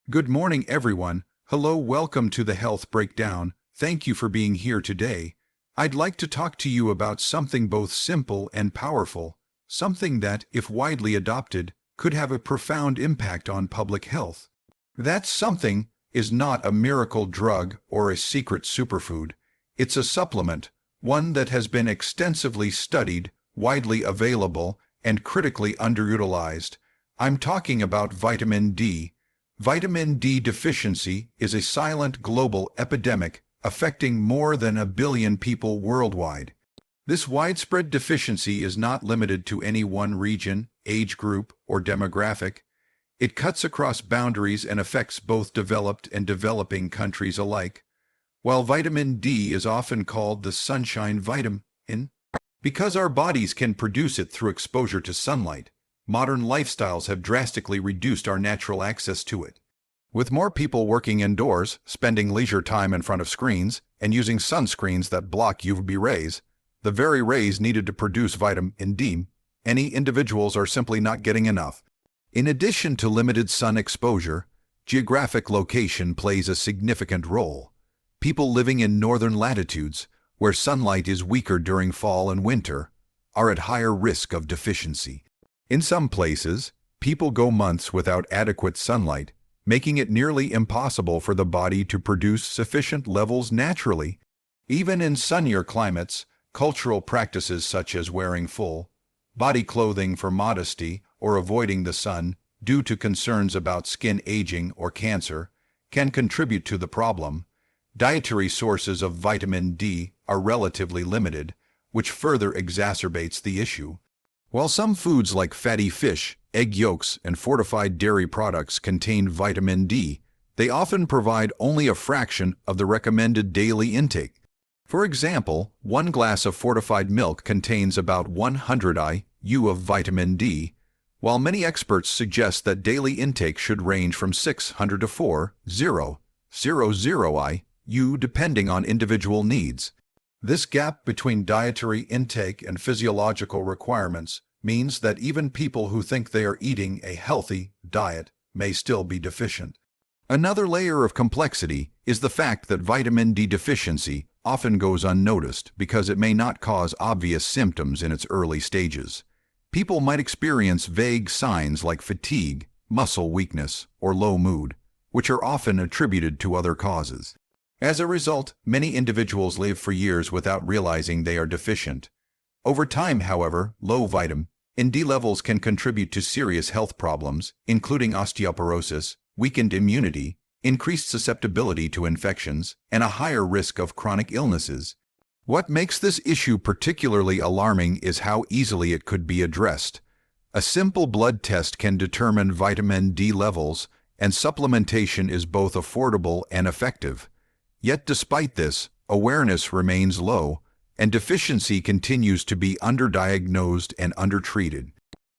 Good morning, everyone. Hello, welcome to the Health Breakdown. Thank you for being here today. I'd like to talk to you about something both simple and powerful, something that, if widely adopted, could have a profound impact on public health. That something is not a miracle drug or a secret superfood. It's a supplement, one that has been extensively studied, widely available, and critically underutilized. I'm talking about vitamin D. Vitamin D deficiency is a silent global epidemic affecting more than 1 billion people worldwide. This widespread deficiency is not limited to any one region, age group, or demographic. It cuts across boundaries and affects both developed and developing countries alike. While vitamin D is often called the sunshine vitamin, because our bodies can produce it through exposure to sunlight, modern lifestyles have drastically reduced our natural access to it. With more people working indoors, spending leisure time in front of screens, and using sunscreens that block UV rays, the very rays needed to produce vitamin D, any individuals are simply not getting enough. In addition to limited sun exposure, geographic location plays a significant role. People living in northern latitudes, where sunlight is weaker during fall and winter, are at higher risk of deficiency. In some places, people go months without adequate sunlight, making it nearly impossible for the body to produce sufficient levels naturally. Even in sunnier climates, cultural practices such as wearing full body clothing for modesty or avoiding the sun due to concerns about skin aging or cancer can contribute to the problem. Dietary sources of vitamin D are relatively limited, which further exacerbates the issue. While some foods like fatty fish, egg yolks, and fortified dairy products contain vitamin D, they often provide only a fraction of the recommended daily intake. For example, 1 glass of fortified milk contains about 100 IU of vitamin D, while many experts suggest that daily intake should range from 600 to 4,000 IU depending on individual needs. This gap between dietary intake and physiological requirements means that even people who think they are eating a healthy diet may still be deficient. Another layer of complexity is the fact that vitamin D deficiency often goes unnoticed because it may not cause obvious symptoms in its early stages. People might experience vague signs like fatigue, muscle weakness, or low mood, which are often attributed to other causes. As a result, many individuals live for years without realizing they are deficient. Over time, however, low vitamin D levels can contribute to serious health problems, including osteoporosis, weakened immunity, increased susceptibility to infections, and a higher risk of chronic illnesses. What makes this issue particularly alarming is how easily it could be addressed. A simple blood test can determine vitamin D levels, and supplementation is both affordable and effective. Yet despite this, awareness remains low, and deficiency continues to be underdiagnosed and undertreated.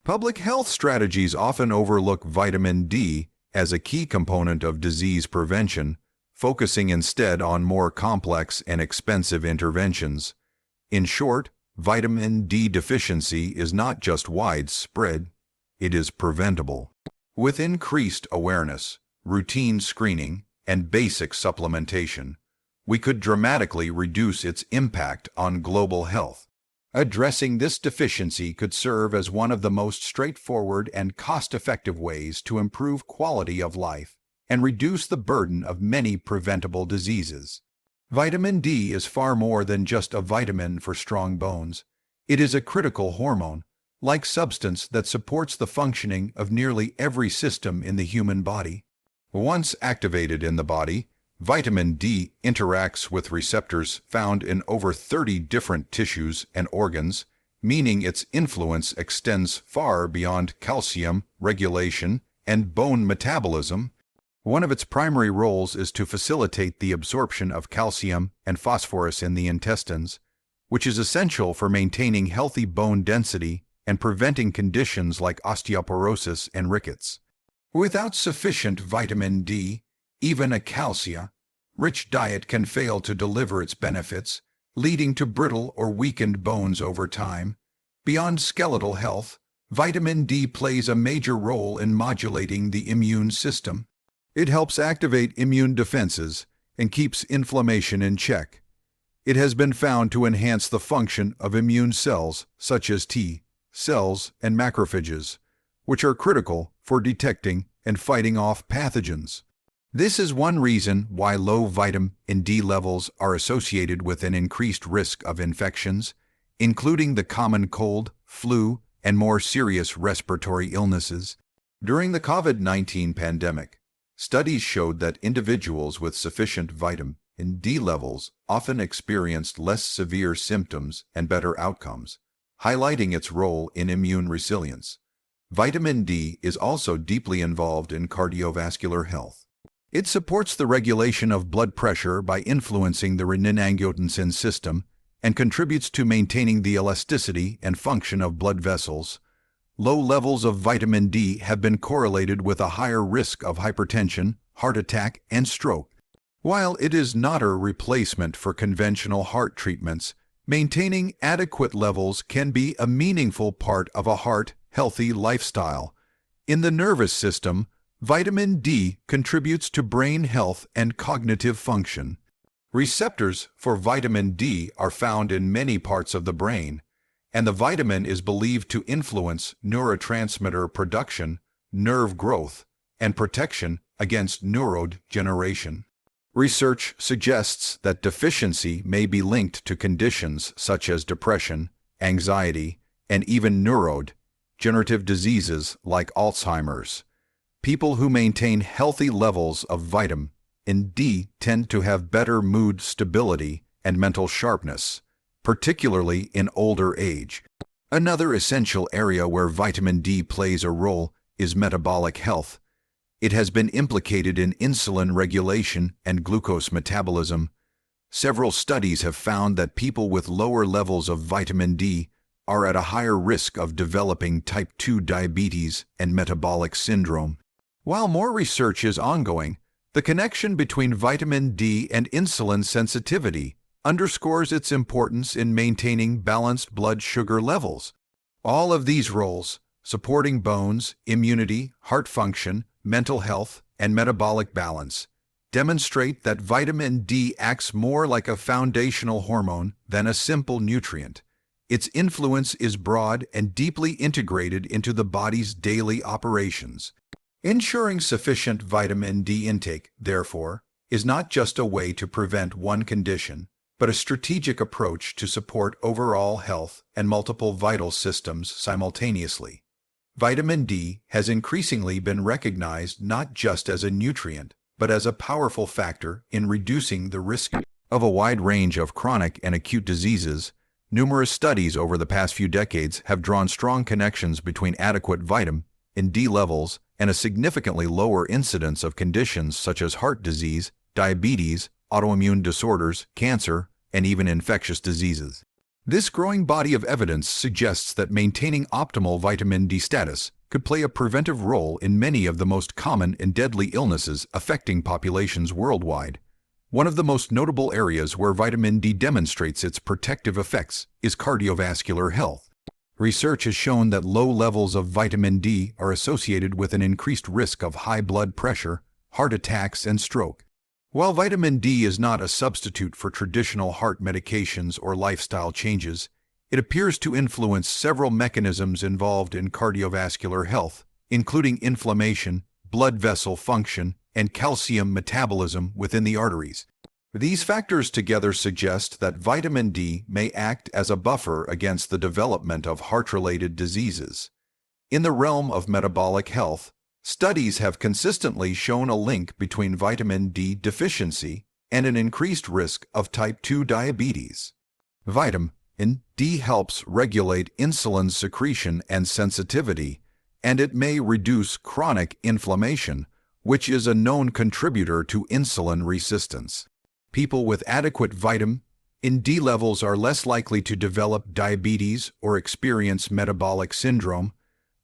Public health strategies often overlook vitamin D as a key component of disease prevention, focusing instead on more complex and expensive interventions. In short, vitamin D deficiency is not just widespread, it is preventable. With increased awareness, routine screening, and basic supplementation, we could dramatically reduce its impact on global health. Addressing this deficiency could serve as one of the most straightforward and cost-effective ways to improve quality of life and reduce the burden of many preventable diseases. Vitamin D is far more than just a vitamin for strong bones. It is a critical hormone-like substance that supports the functioning of nearly every system in the human body. Once activated in the body, vitamin D interacts with receptors found in over 30 different tissues and organs, meaning its influence extends far beyond calcium regulation and bone metabolism. One of its primary roles is to facilitate the absorption of calcium and phosphorus in the intestines, which is essential for maintaining healthy bone density and preventing conditions like osteoporosis and rickets. Without sufficient vitamin D, even a calcium-rich diet can fail to deliver its benefits, leading to brittle or weakened bones over time. Beyond skeletal health, vitamin D plays a major role in modulating the immune system. It helps activate immune defenses and keeps inflammation in check. It has been found to enhance the function of immune cells such as T cells and macrophages, which are critical for detecting and fighting off pathogens. This is one reason why low vitamin D levels are associated with an increased risk of infections, including the common cold, flu, and more serious respiratory illnesses. During the COVID-19 pandemic, studies showed that individuals with sufficient vitamin D levels often experienced less severe symptoms and better outcomes, highlighting its role in immune resilience. Vitamin D is also deeply involved in cardiovascular health. It supports the regulation of blood pressure by influencing the renin-angiotensin system and contributes to maintaining the elasticity and function of blood vessels. Low levels of vitamin D have been correlated with a higher risk of hypertension, heart attack, and stroke. While it is not a replacement for conventional heart treatments, maintaining adequate levels can be a meaningful part of a heart-healthy lifestyle. In the nervous system, vitamin D contributes to brain health and cognitive function. Receptors for vitamin D are found in many parts of the brain, and the vitamin is believed to influence neurotransmitter production, nerve growth, and protection against neurodegeneration. Research suggests that deficiency may be linked to conditions such as depression, anxiety, and even neurodegenerative diseases like Alzheimer's. People who maintain healthy levels of vitamin D tend to have better mood stability and mental sharpness, particularly in older age. Another essential area where vitamin D plays a role is metabolic health. It has been implicated in insulin regulation and glucose metabolism. Several studies have found that people with lower levels of vitamin D are at a higher risk of developing type 2 diabetes and metabolic syndrome. While more research is ongoing, the connection between vitamin D and insulin sensitivity underscores its importance in maintaining balanced blood sugar levels. All of these roles, supporting bones, immunity, heart function, mental health, and metabolic balance, demonstrate that vitamin D acts more like a foundational hormone than a simple nutrient. Its influence is broad and deeply integrated into the body's daily operations. Ensuring sufficient vitamin D intake, therefore, is not just a way to prevent one condition, but a strategic approach to support overall health and multiple vital systems simultaneously. Vitamin D has increasingly been recognized not just as a nutrient, but as a powerful factor in reducing the risk of a wide range of chronic and acute diseases. Numerous studies over the past few decades have drawn strong connections between adequate vitamin D levels and a significantly lower incidence of conditions such as heart disease, diabetes, autoimmune disorders, cancer, and even infectious diseases. This growing body of evidence suggests that maintaining optimal vitamin D status could play a preventive role in many of the most common and deadly illnesses affecting populations worldwide. One of the most notable areas where vitamin D demonstrates its protective effects is cardiovascular health. Research has shown that low levels of vitamin D are associated with an increased risk of high blood pressure, heart attacks, and stroke. While vitamin D is not a substitute for traditional heart medications or lifestyle changes, it appears to influence several mechanisms involved in cardiovascular health, including inflammation, blood vessel function, and calcium metabolism within the arteries. These factors together suggest that vitamin D may act as a buffer against the development of heart-related diseases. In the realm of metabolic health, studies have consistently shown a link between vitamin D deficiency and an increased risk of type 2 diabetes. Vitamin D helps regulate insulin secretion and sensitivity, and it may reduce chronic inflammation, which is a known contributor to insulin resistance. People with adequate vitamin D levels are less likely to develop diabetes or experience metabolic syndrome,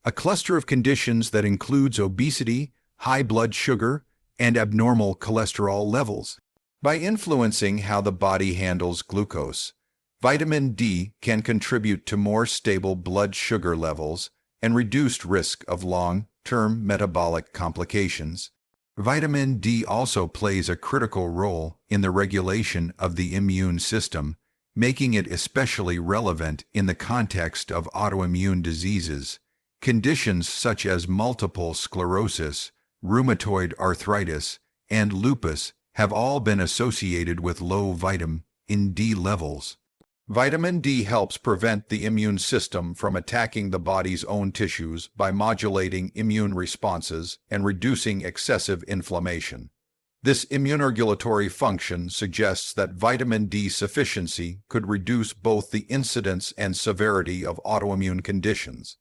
a cluster of conditions that includes obesity, high blood sugar, and abnormal cholesterol levels. By influencing how the body handles glucose, vitamin D can contribute to more stable blood sugar levels and reduced risk of long-term metabolic complications. Vitamin D also plays a critical role in the regulation of the immune system, making it especially relevant in the context of autoimmune diseases. Conditions such as multiple sclerosis, rheumatoid arthritis, and lupus have all been associated with low vitamin D levels. Vitamin D helps prevent the immune system from attacking the body's own tissues by modulating immune responses and reducing excessive inflammation. This immunoregulatory function suggests that vitamin D sufficiency could reduce both the incidence and severity of autoimmune conditions.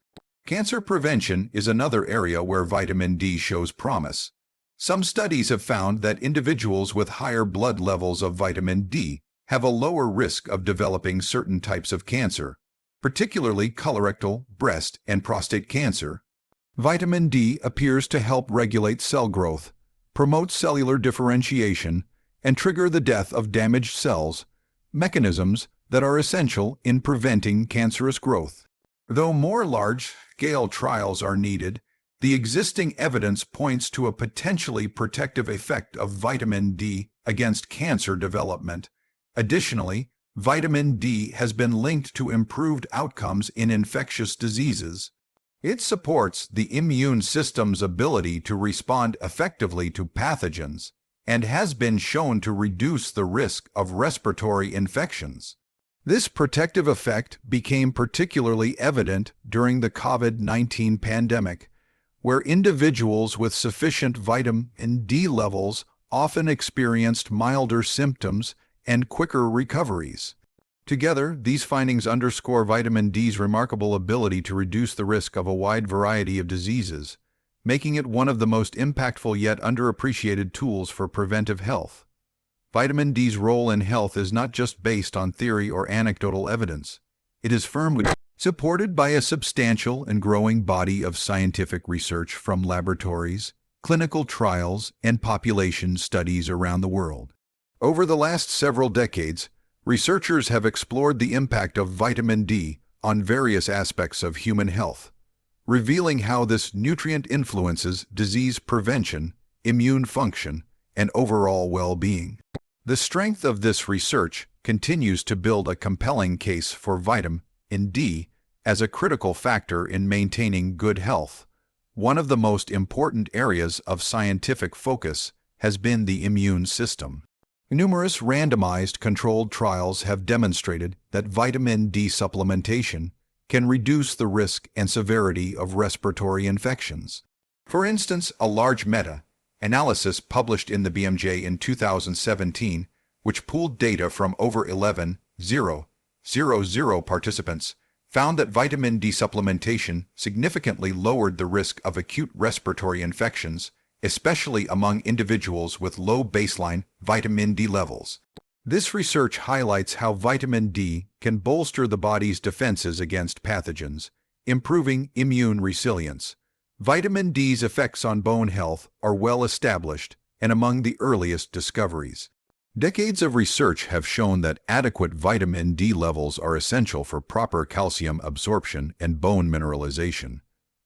Cancer prevention is another area where vitamin D shows promise. Some studies have found that individuals with higher blood levels of vitamin D have a lower risk of developing certain types of cancer, particularly colorectal, breast, and prostate cancer. Vitamin D appears to help regulate cell growth, promote cellular differentiation, and trigger the death of damaged cells, mechanisms that are essential in preventing cancerous growth. Though more large-scale trials are needed, the existing evidence points to a potentially protective effect of vitamin D against cancer development. Additionally, vitamin D has been linked to improved outcomes in infectious diseases. It supports the immune system's ability to respond effectively to pathogens and has been shown to reduce the risk of respiratory infections. This protective effect became particularly evident during the COVID-19 pandemic, where individuals with sufficient vitamin D levels often experienced milder symptoms and quicker recoveries. Together, these findings underscore vitamin D's remarkable ability to reduce the risk of a wide variety of diseases, making it one of the most impactful yet underappreciated tools for preventive health. Vitamin D's role in health is not just based on theory or anecdotal evidence. It is firmly supported by a substantial and growing body of scientific research from laboratories, clinical trials, and population studies around the world. Over the last several decades, researchers have explored the impact of vitamin D on various aspects of human health, revealing how this nutrient influences disease prevention, immune function, and overall well-being. The strength of this research continues to build a compelling case for vitamin D as a critical factor in maintaining good health. One of the most important areas of scientific focus has been the immune system. Numerous randomized controlled trials have demonstrated that vitamin D supplementation can reduce the risk and severity of respiratory infections. For instance, a large meta-analysis published in the BMJ in 2017, which pooled data from over 11,000 participants, found that vitamin D supplementation significantly lowered the risk of acute respiratory infections, especially among individuals with low baseline vitamin D levels. This research highlights how vitamin D can bolster the body's defenses against pathogens, improving immune resilience. Vitamin D's effects on bone health are well established and among the earliest discoveries. Decades of research have shown that adequate vitamin D levels are essential for proper calcium absorption and bone mineralization.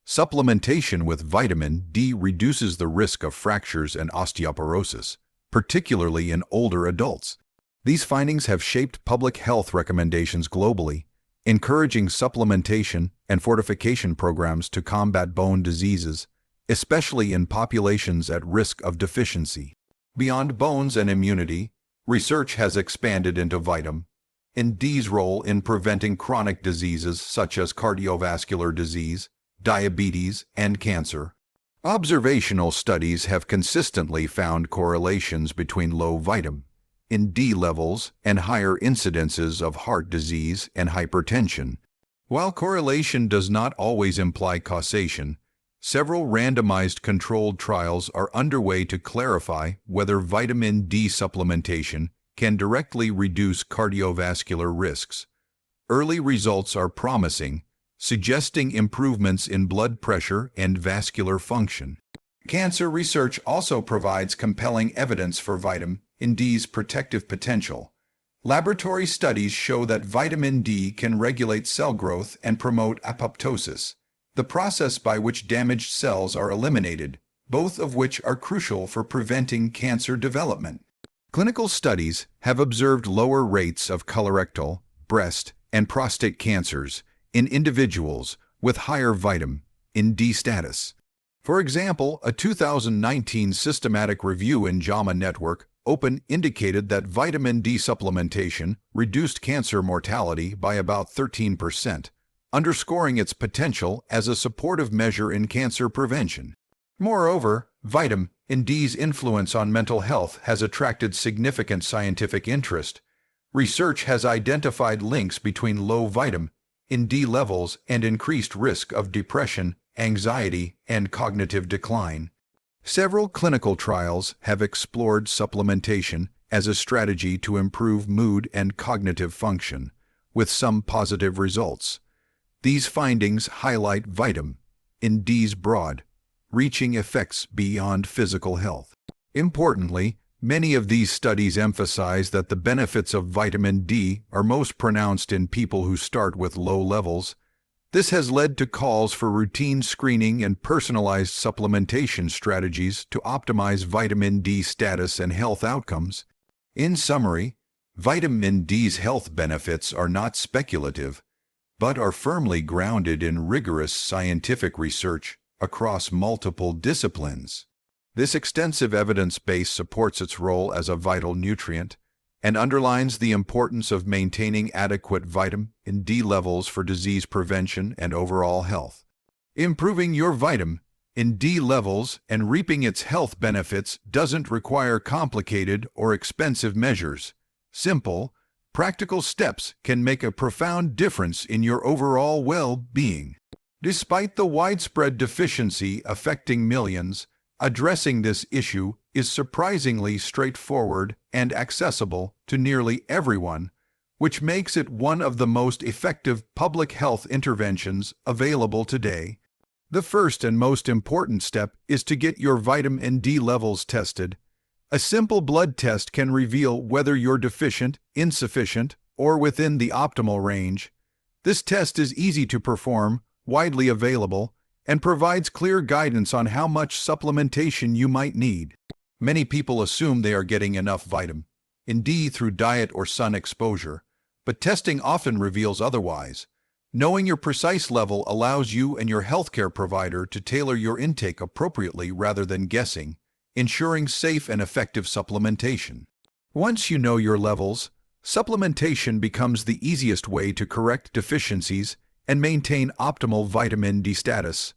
Supplementation with vitamin D reduces the risk of fractures and osteoporosis, particularly in older adults. These findings have shaped public health recommendations globally, encouraging supplementation and fortification programs to combat bone diseases, especially in populations at risk of deficiency. Beyond bones and immunity, research has expanded into vitamin D's role in preventing chronic diseases such as cardiovascular disease, diabetes, and cancer. Observational studies have consistently found correlations between low vitamin D levels and higher incidences of heart disease and hypertension. While correlation does not always imply causation, several randomized controlled trials are underway to clarify whether vitamin D supplementation can directly reduce cardiovascular risks. Early results are promising, suggesting improvements in blood pressure and vascular function. Cancer research also provides compelling evidence for vitamin D's protective potential. Laboratory studies show that vitamin D can regulate cell growth and promote apoptosis, the process by which damaged cells are eliminated, both of which are crucial for preventing cancer development. Clinical studies have observed lower rates of colorectal, breast, and prostate cancers in individuals with higher vitamin D status. For example, a 2019 systematic review in JAMA Network Open indicated that vitamin D supplementation reduced cancer mortality by about 13%, underscoring its potential as a supportive measure in cancer prevention. Moreover, vitamin D's influence on mental health has attracted significant scientific interest. Research has identified links between low vitamin D levels and increased risk of depression, anxiety, and cognitive decline. Several clinical trials have explored supplementation as a strategy to improve mood and cognitive function, with some positive results. These findings highlight vitamin D's broad, reaching effects beyond physical health. Importantly, many of these studies emphasize that the benefits of vitamin D are most pronounced in people who start with low levels. This has led to calls for routine screening and personalized supplementation strategies to optimize vitamin D status and health outcomes. In summary, vitamin D's health benefits are not speculative, but are firmly grounded in rigorous scientific research across multiple disciplines. This extensive evidence base supports its role as a vital nutrient and underlines the importance of maintaining adequate vitamin D levels for disease prevention and overall health. Improving your vitamin D levels and reaping its health benefits doesn't require complicated or expensive measures. Simple, practical steps can make a profound difference in your overall well-being. Despite the widespread deficiency affecting millions, addressing this issue is surprisingly straightforward and accessible to nearly everyone, which makes it one of the most effective public health interventions available today. The first and most important step is to get your vitamin D levels tested. A simple blood test can reveal whether you're deficient, insufficient, or within the optimal range. This test is easy to perform, widely available, and provides clear guidance on how much supplementation you might need. Many people assume they are getting enough vitamin D through diet or sun exposure, but testing often reveals otherwise. Knowing your precise level allows you and your healthcare provider to tailor your intake appropriately rather than guessing, ensuring safe and effective supplementation. Once you know your levels, supplementation becomes the easiest way to correct deficiencies and maintain optimal vitamin D status.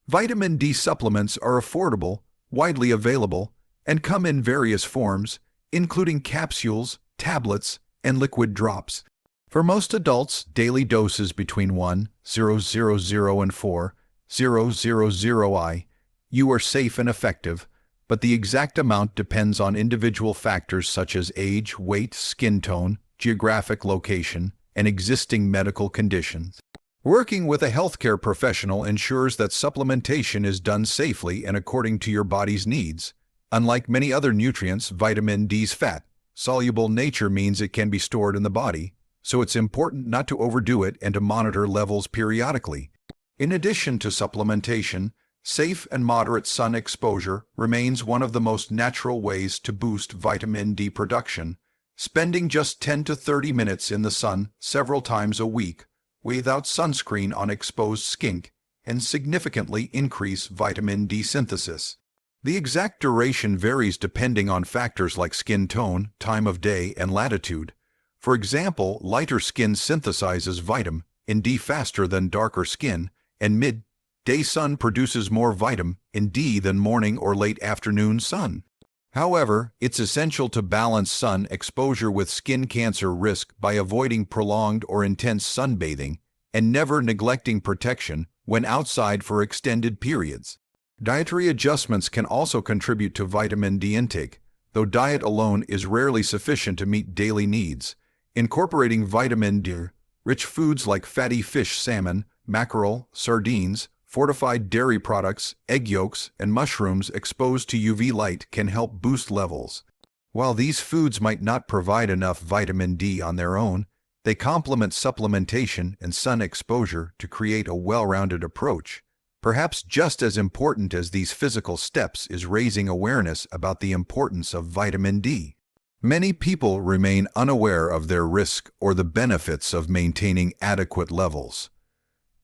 Vitamin D supplements are affordable, widely available, and come in various forms, including capsules, tablets, and liquid drops. For most adults, daily doses between 1,000 and 4,000 IU are safe and effective, but the exact amount depends on individual factors such as age, weight, skin tone, geographic location, and existing medical conditions. Working with a healthcare professional ensures that supplementation is done safely and according to your body's needs. Unlike many other nutrients, vitamin D's fat-soluble nature means it can be stored in the body, so it's important not to overdo it and to monitor levels periodically. In addition to supplementation, safe and moderate sun exposure remains one of the most natural ways to boost vitamin D production. Spending just 10 to 30 minutes in the sun several times a week without sunscreen on exposed skin can significantly increase vitamin D synthesis. The exact duration varies depending on factors like skin tone, time of day, and latitude. For example, lighter skin synthesizes vitamin D faster than darker skin, and mid-day sun produces more vitamin D than morning or late afternoon sun. However, it's essential to balance sun exposure with skin cancer risk by avoiding prolonged or intense sunbathing and never neglecting protection when outside for extended periods. Dietary adjustments can also contribute to vitamin D intake, though diet alone is rarely sufficient to meet daily needs. Incorporating vitamin D-rich foods like fatty fish, salmon, mackerel, sardines, fortified dairy products, egg yolks, and mushrooms exposed to UV light can help boost levels. While these foods might not provide enough vitamin D on their own, they complement supplementation and sun exposure to create a well-rounded approach. Perhaps just as important as these physical steps is raising awareness about the importance of vitamin D. Many people remain unaware of their risk or the benefits of maintaining adequate levels.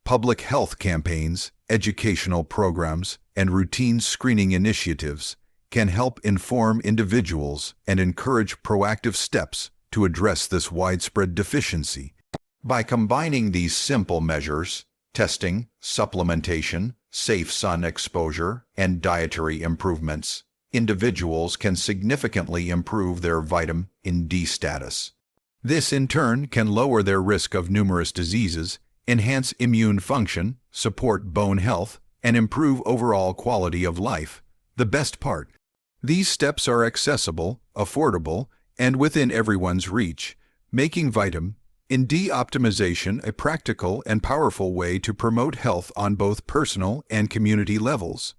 Public health campaigns, educational programs, and routine screening initiatives can help inform individuals and encourage proactive steps to address this widespread deficiency. By combining these simple measures, testing, supplementation, safe sun exposure, and dietary improvements, individuals can significantly improve their vitamin D status. This in turn can lower their risk of numerous diseases, enhance immune function, support bone health, and improve overall quality of life. The best part: these steps are accessible, affordable, and within everyone's reach, making vitamin D optimization a practical and powerful way to promote health on both personal and community levels.